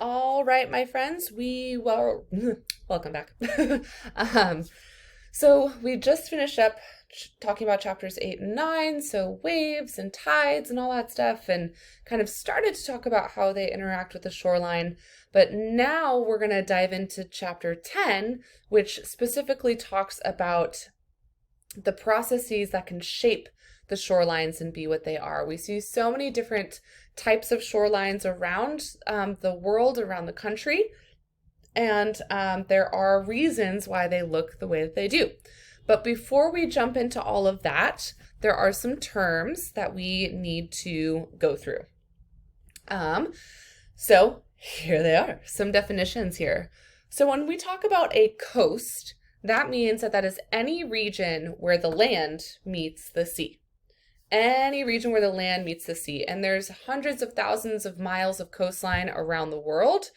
All right, my friends, welcome back. um, so we just finished up talking about chapters 8 and 9, so waves and tides and all that stuff, and kind of started to talk about how they interact with the shoreline. But now we're going to dive into chapter 10, which specifically talks about the processes that can shape the shorelines and be what they are. We see so many different types of shorelines around the world, around the country, and there are reasons why they look the way that they do. But before we jump into all of that, there are some terms that we need to go through. So here they are, some definitions here. So when we talk about a coast, that means that is any region where the land meets the sea. Any region where the land meets the sea. And there's hundreds of thousands of miles of coastline around the world.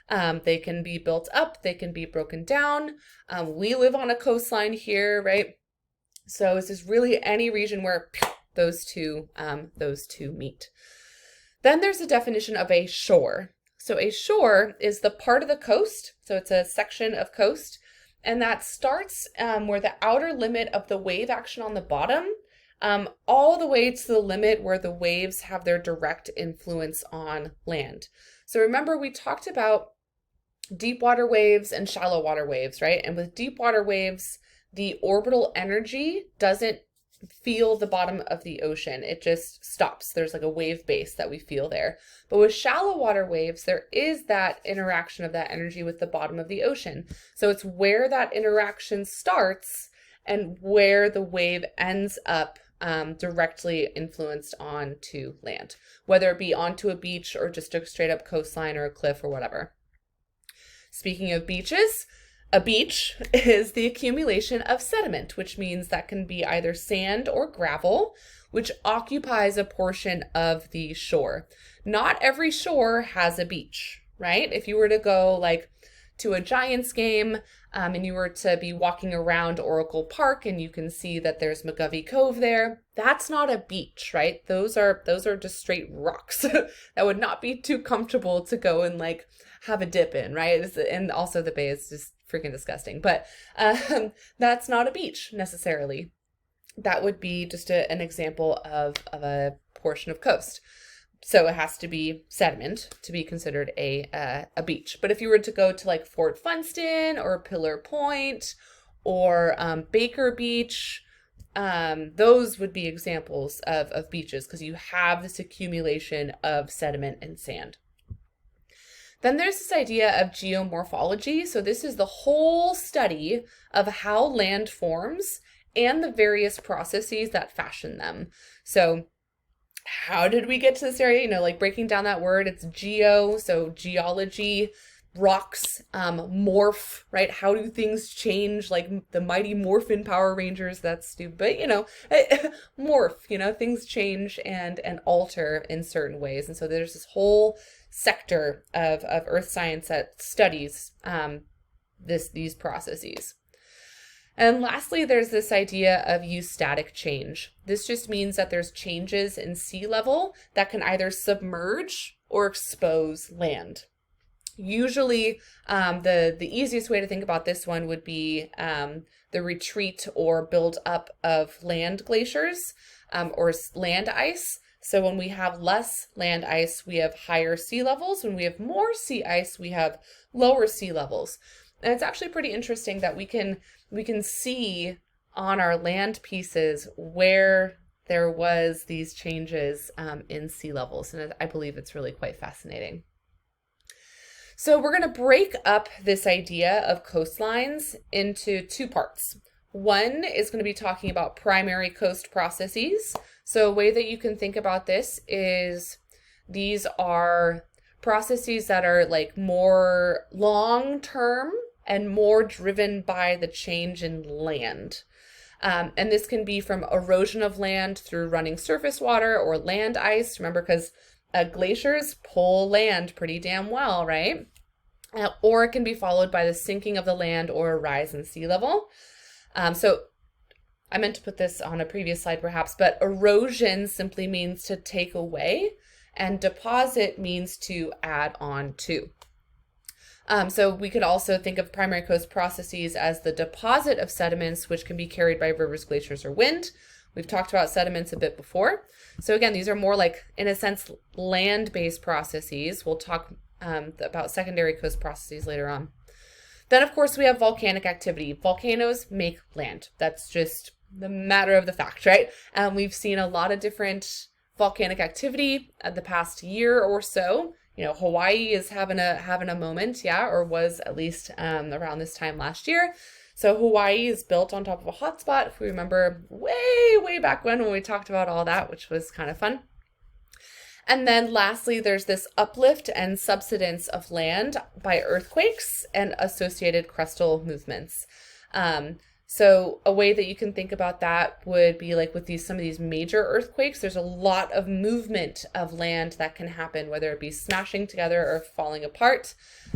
They can be built up, they can be broken down. We live on a coastline here, right? So this is really any region where those two meet. Then there's a definition of a shore. So a shore is the part of the coast. So it's a section of coast. And that starts where the outer limit of the wave action on the bottom, all the way to the limit where the waves have their direct influence on land. So remember, we talked about deep water waves and shallow water waves, right? And with deep water waves, the orbital energy doesn't feel the bottom of the ocean. It just stops. There's like a wave base that we feel there. But with shallow water waves, there is that interaction of that energy with the bottom of the ocean. So it's where that interaction starts and where the wave ends up directly influenced onto land, whether it be onto a beach or just a straight up coastline or a cliff or whatever. Speaking of beaches, a beach is the accumulation of sediment, which means that can be either sand or gravel, which occupies a portion of the shore. Not every shore has a beach, right? If you were to go like to a Giants game and you were to be walking around Oracle Park and you can see that there's McGovey Cove there, that's not a beach, right? Those are just straight rocks that would not be too comfortable to go and like have a dip in, right? And also the bay is just freaking disgusting, but that's not a beach necessarily. That would be just an example of a portion of coast. So it has to be sediment to be considered a beach. But if you were to go to like Fort Funston or Pillar Point or Baker Beach, those would be examples of beaches because you have this accumulation of sediment and sand. Then there's this idea of geomorphology. So this is the whole study of how land forms and the various processes that fashion them. So how did we get to this area? Like breaking down that word, it's geo, so geology, rocks, morph, right? How do things change? Like the Mighty Morphin Power Rangers, that's stupid, but morph, things change and alter in certain ways. And so there's this whole sector of earth science that studies these processes. And lastly, there's this idea of eustatic change. This just means that there's changes in sea level that can either submerge or expose land. Usually, the easiest way to think about this one would be the retreat or build up of land glaciers or land ice. So when we have less land ice, we have higher sea levels. When we have more sea ice, we have lower sea levels. And it's actually pretty interesting that we can see on our land pieces where there was these changes in sea levels. And I believe it's really quite fascinating. So we're going to break up this idea of coastlines into two parts. One is going to be talking about primary coast processes. So a way that you can think about this is these are processes that are like more long-term and more driven by the change in land. And this can be from erosion of land through running surface water or land ice. Remember, because glaciers pull land pretty damn well, right? Or it can be followed by the sinking of the land or a rise in sea level. So I meant to put this on a previous slide perhaps, but erosion simply means to take away, and deposit means to add on to. So we could also think of primary coast processes as the deposit of sediments, which can be carried by rivers, glaciers, or wind. We've talked about sediments a bit before. So again, these are more like, in a sense, land-based processes. We'll talk about secondary coast processes later on. Then, of course, we have volcanic activity. Volcanoes make land. That's just the matter of the fact, right? We've seen a lot of different volcanic activity the past year or so. You know, Hawaii is having a moment, yeah, or was at least around this time last year. So Hawaii is built on top of a hotspot, if we remember way back when we talked about all that, which was kind of fun. And then lastly, there's this uplift and subsidence of land by earthquakes and associated crustal movements. So a way that you can think about that would be like with some of these major earthquakes, there's a lot of movement of land that can happen, whether it be smashing together or falling apart.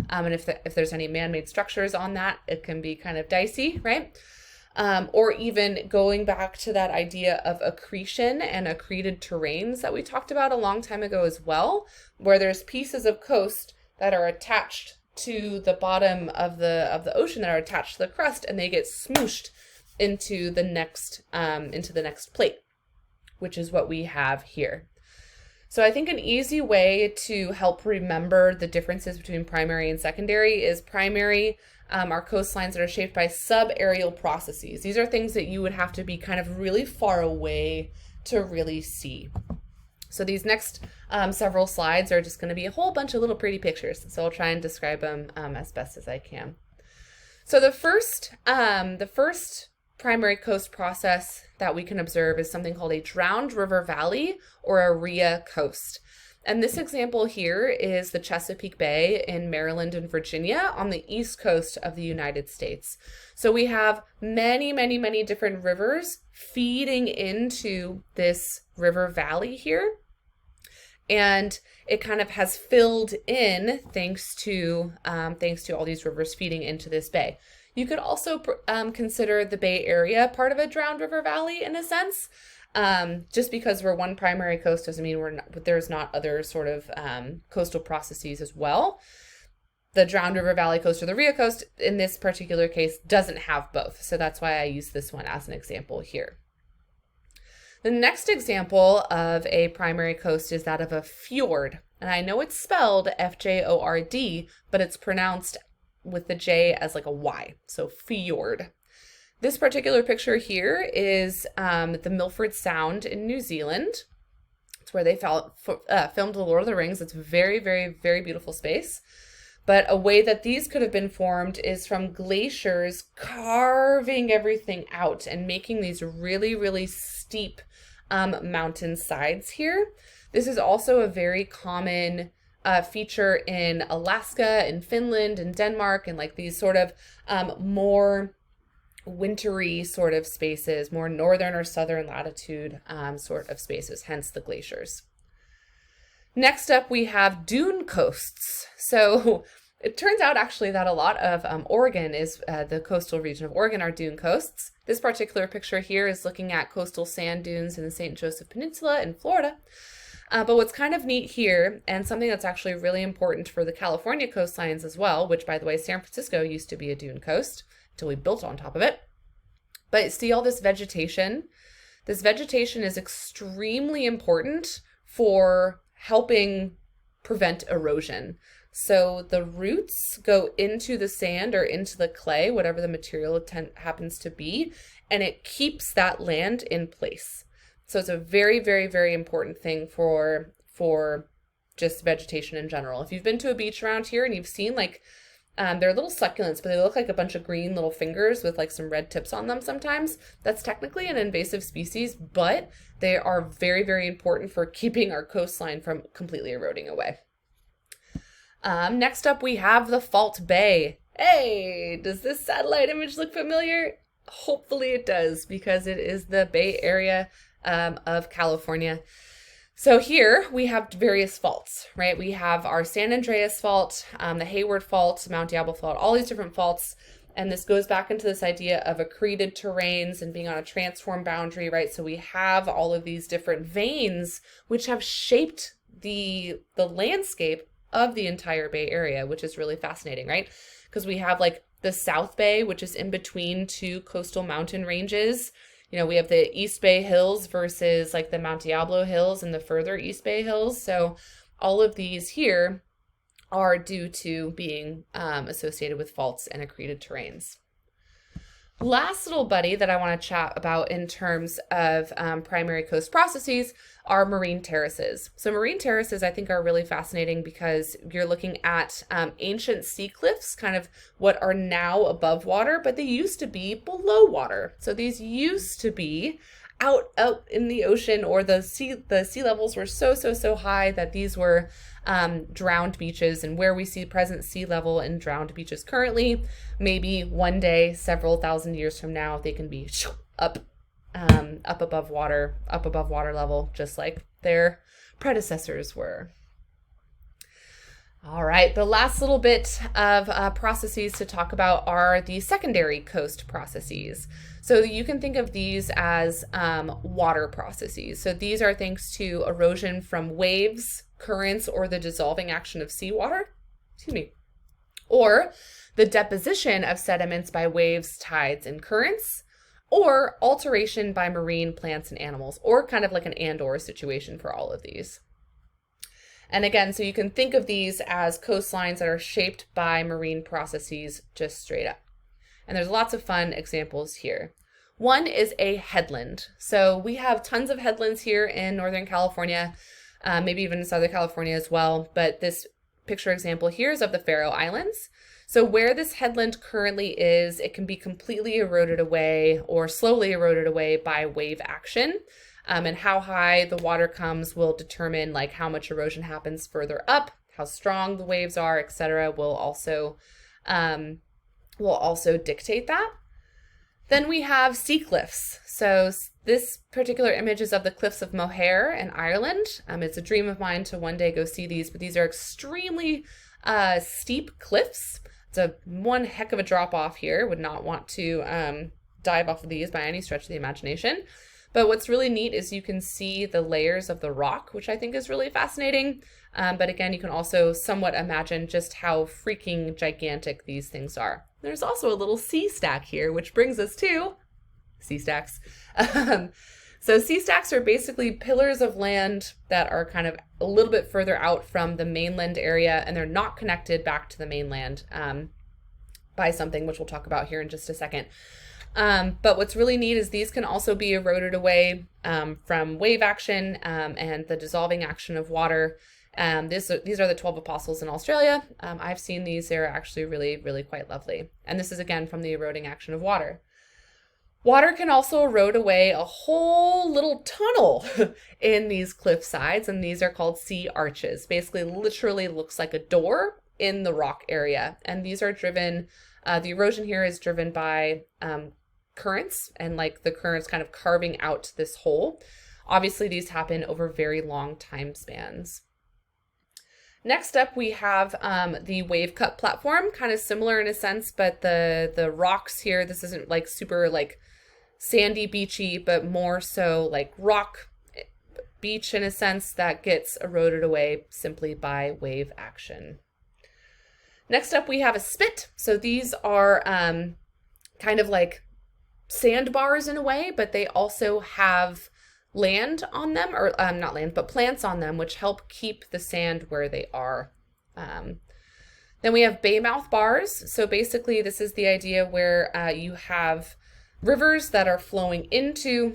And if there's any man-made structures on that, it can be kind of dicey, right? Or even going back to that idea of accretion and accreted terrains that we talked about a long time ago as well, where there's pieces of coast that are attached to the bottom of the ocean that are attached to the crust, and they get smooshed into the next plate, which is what we have here. So I think an easy way to help remember the differences between primary and secondary is primary are coastlines that are shaped by subaerial processes. These are things that you would have to be kind of really far away to really see. So these next several slides are just going to be a whole bunch of little pretty pictures. So I'll try and describe them as best as I can. So the first primary coast process that we can observe is something called a drowned river valley or a ria coast. And this example here is the Chesapeake Bay in Maryland and Virginia on the east coast of the United States. So we have many different rivers feeding into this river valley here. And it kind of has filled in thanks to all these rivers feeding into this bay. You could also consider the Bay Area part of a drowned river valley in a sense. Just because we're one primary coast doesn't mean there's not other sort of coastal processes as well. The drowned river valley coast or the Ria coast in this particular case doesn't have both. So that's why I use this one as an example here. The next example of a primary coast is that of a fjord. And I know it's spelled F-J-O-R-D, but it's pronounced with the J as like a Y. So fjord. This particular picture here is the Milford Sound in New Zealand. It's where they filmed The Lord of the Rings. It's very beautiful space. But a way that these could have been formed is from glaciers carving everything out and making these really steep mountain sides here. This is also a very common feature in Alaska, in Finland, in Denmark, and like these sort of more wintry sort of spaces, more northern or southern latitude sort of spaces, hence the glaciers. Next up, we have dune coasts. So it turns out actually that a lot of Oregon is the coastal region of Oregon are dune coasts. This particular picture here is looking at coastal sand dunes in the St. Joseph Peninsula in Florida. But what's kind of neat here, and something that's actually really important for the California coastlines as well, which by the way, San Francisco used to be a dune coast until we built on top of it. But see all this vegetation? This vegetation is extremely important for helping prevent erosion. So the roots go into the sand or into the clay, whatever the material happens to be, and it keeps that land in place. So it's a very important thing for just vegetation in general. If you've been to a beach around here and you've seen like, they're little succulents, but they look like a bunch of green little fingers with like some red tips on them sometimes. That's technically an invasive species, but they are very important for keeping our coastline from completely eroding away. Next up, we have the Fault Bay. Hey, does this satellite image look familiar? Hopefully it does, because it is the Bay Area of California. So here we have various faults, right? We have our San Andreas Fault, the Hayward Fault, Mount Diablo Fault, all these different faults. And this goes back into this idea of accreted terrains and being on a transform boundary, right? So we have all of these different veins which have shaped the landscape of the entire Bay Area, which is really fascinating, right? Because we have like the South Bay, which is in between two coastal mountain ranges. You know, we have the East Bay Hills versus like the Mount Diablo Hills and the further East Bay Hills. So all of these here are due to being associated with faults and accreted terrains. Last little buddy that I want to chat about in terms of primary coast processes are marine terraces. So marine terraces I think are really fascinating because you're looking at ancient sea cliffs, kind of what are now above water, but they used to be below water. So these used to be out in the ocean, or the sea levels were so high that these were drowned beaches. And where we see present sea level and drowned beaches currently, maybe one day, several thousand years from now, they can be up above water level, just like their predecessors were. All right, the last little bit of processes to talk about are the secondary coast processes. So you can think of these as water processes. So these are thanks to erosion from waves, currents, or the dissolving action of seawater, or the deposition of sediments by waves, tides, and currents, or alteration by marine plants and animals, or kind of like an and/or situation for all of these. And again, so you can think of these as coastlines that are shaped by marine processes just straight up. And there's lots of fun examples here. One is a headland. So we have tons of headlands here in Northern California, maybe even in Southern California as well. But this picture example here is of the Faroe Islands. So where this headland currently is, it can be completely eroded away or slowly eroded away by wave action. And how high the water comes will determine like how much erosion happens further up, how strong the waves are, etc. will also dictate that. Then we have sea cliffs. So this particular image is of the cliffs of Moher in Ireland. It's a dream of mine to one day go see these, but these are extremely steep cliffs. It's one heck of a drop off here. Would not want to dive off of these by any stretch of the imagination. But what's really neat is you can see the layers of the rock, which I think is really fascinating. But again, you can also somewhat imagine just how freaking gigantic these things are. There's also a little sea stack here, which brings us to sea stacks. So sea stacks are basically pillars of land that are kind of a little bit further out from the mainland area, and they're not connected back to the mainland by something, which we'll talk about here in just a second. But what's really neat is these can also be eroded away from wave action and the dissolving action of water. These are the 12 Apostles in Australia. I've seen these. They're actually really, really quite lovely. And this is again from the eroding action of water. Water can also erode away a whole little tunnel in these cliff sides, and these are called sea arches. Basically, literally looks like a door in the rock area. And these are driven, the erosion here is driven by currents, and like the currents kind of carving out this hole. Obviously, these happen over very long time spans. Next up, we have the wave cut platform, kind of similar in a sense, but the rocks here, this isn't like super like sandy beachy, but more so like rock beach in a sense that gets eroded away simply by wave action. Next up, we have a spit. So these are kind of like sandbars in a way, but they also have land on them, or not land, but plants on them, which help keep the sand where they are. Then we have bay mouth bars. So basically this is the idea where you have rivers that are flowing into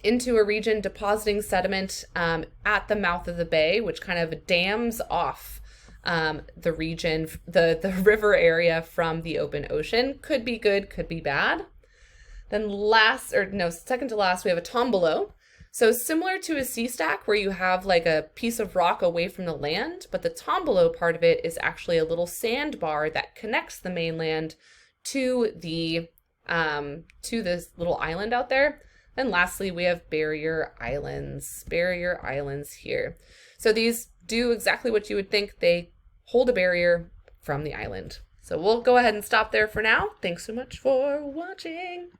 a region, depositing sediment at the mouth of the bay, which kind of dams off the region, the river area from the open ocean. Could be good, could be bad. Then second to last, we have a tombolo. So similar to a sea stack where you have like a piece of rock away from the land, but the tombolo part of it is actually a little sandbar that connects the mainland to this little island out there. Then lastly, we have barrier islands here. So these do exactly what you would think. They hold a barrier from the island. So we'll go ahead and stop there for now. Thanks so much for watching.